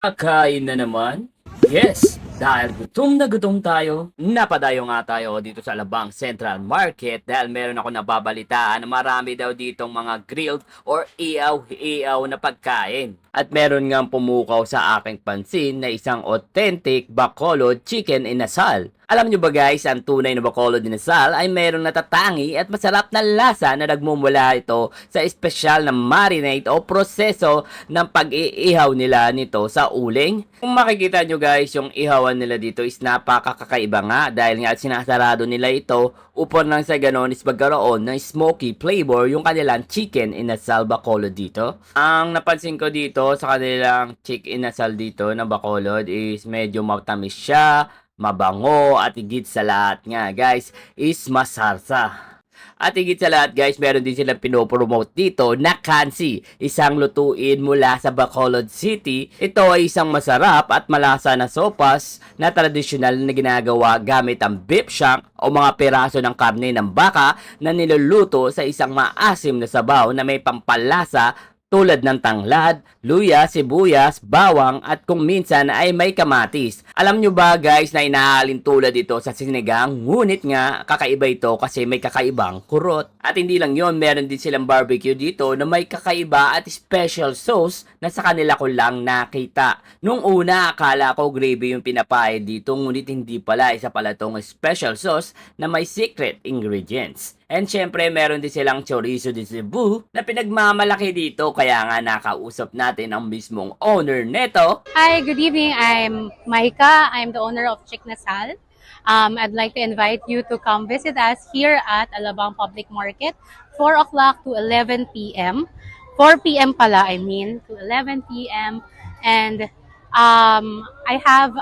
Kakain na naman? Yes! Dahil gutom na gutom tayo, napadayo nga tayo dito sa Alabang Central Market dahil meron ako nababalitaan na marami daw ditong mga grilled or iyaw-iyaw na pagkain. At meron nga pumukaw sa aking pansin na isang authentic Bacolod chicken inasal. Alam nyo ba guys, ang tunay na Bacolod inasal ay mayroong natatangi at masarap na lasa na nagmumula ito sa espesyal na marinade o proseso ng pag-iihaw nila nito sa uling. Kung makikita nyo guys, yung ihawan nila dito is napakakaiba nga dahil nga sinasarado nila ito upon lang sa ganon is magkaroon ng smoky flavor yung kanilang chicken inasal Bacolod dito. Ang napansin ko dito sa kanilang chicken inasal dito na Bacolod is medyo matamis siya, mabango at higit sa lahat nga guys is masarsa. At higit sa lahat guys, meron din silang pinopromote dito na kansi, isang lutuin mula sa Bacolod City. Ito ay isang masarap at malasa na sopas na tradisyonal na ginagawa gamit ang beef shank o mga piraso ng karne ng baka na niluluto sa isang maasim na sabaw na may pampalasa tulad ng tanglad, luya, sibuyas, bawang at kung minsan ay may kamatis. Alam nyo ba guys na inahalin tulad ito sa sinigang? Ngunit nga kakaiba ito kasi may kakaibang kurot. At hindi lang yon, meron din silang barbecue dito na may kakaiba at special sauce na sa kanila ko lang nakita. Nung una akala ko gravy yung pinapahid dito, ngunit hindi pala, isa pala tong special sauce na may secret ingredients. And syempre, meron din silang chorizo de Cebu na pinagmamalaki dito. Kaya nga nakausap natin ang mismong owner neto. Hi, good evening. I'm Maika. I'm the owner of Chick Nasal. I'd like to invite you to come visit us here at Alabang Public Market, 4 o'clock to 11 p.m. 4 p.m. pala, I mean, to 11 p.m. And I have,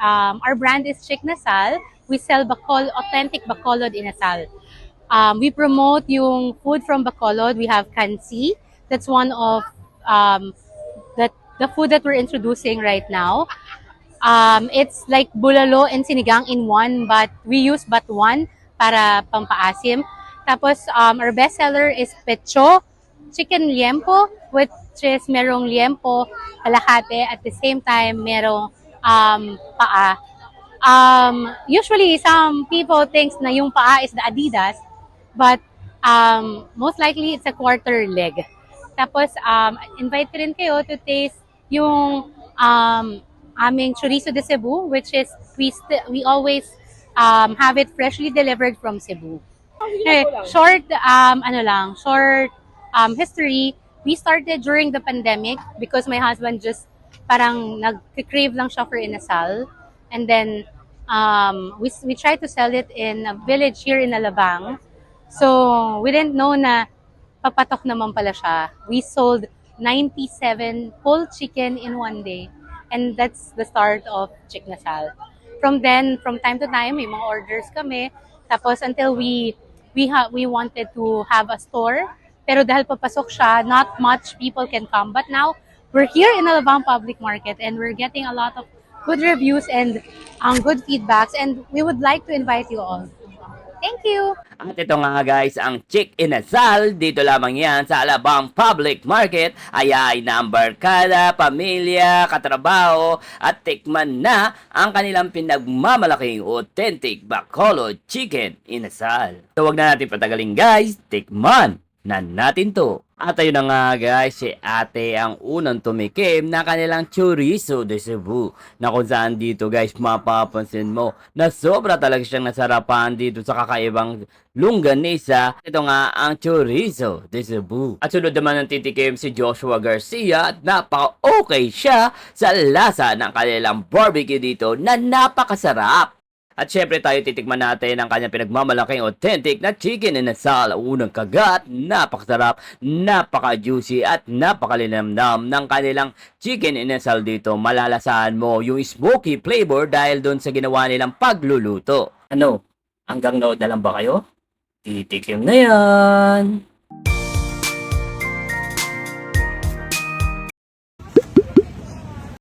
our brand is Chick Nasal. We sell authentic Bacolod inasal. We promote yung food from Bacolod. We have kansi. That's one of the food that we're introducing right now. It's like bulalo and sinigang in one, but we use but one para pampaasim. Tapos our best seller is pecho, chicken liempo, which is merong liempo, kalahate, at the same time merong paa. Usually some people think na yung paa is the Adidas, but most likely it's a quarter leg. Tapos invite ko rin kayo to taste yung aming chorizo de Cebu, which is we always have it freshly delivered from Cebu. Okay, short history. We started during the pandemic because my husband just parang nag-crave lang siya for inasal, and then we tried to sell it in a village here in Alabang. So, we didn't know na papatok naman pala siya. We sold 97 whole chicken in one day. And that's the start of Chick Nasal. From time to time, may mga orders kami. Tapos until we wanted to have a store. Pero dahil papasok siya, not much people can come. But now, we're here in Alabang Public Market and we're getting a lot of good reviews and good feedbacks. And we would like to invite you all. Thank you! At ito nga guys, ang Chick Inasal, dito lamang yan sa Alabang Public Market. Ay naambarkada, pamilya, katrabaho, at tikman na ang kanilang pinagmamalaking authentic Bacolod Chicken Inasal. So wag na natin patagalin guys, tikman na natin to. At ayun na nga guys, si ate ang unang tumikim na kanilang chorizo de Cebu. Na kung saan dito guys, mapapansin mo na sobra talaga siyang nasarapan dito sa kakaibang longganisa. Ito nga ang chorizo de Cebu. At sunod naman ng titikim si Joshua Garcia at napaka-okay siya sa lasa ng kanilang barbecue dito na napakasarap. At syempre tayo titikman natin ang kanyang pinagmamalaking authentic na chicken inasal. Unang kagat, napakasarap, napaka-juicy at napakalinamnam ng kanilang chicken inasal dito. Malalasahan mo yung smoky flavor dahil doon sa ginawa nilang pagluluto. Ano? Hanggang nood na lang ba kayo? Titikim na yan!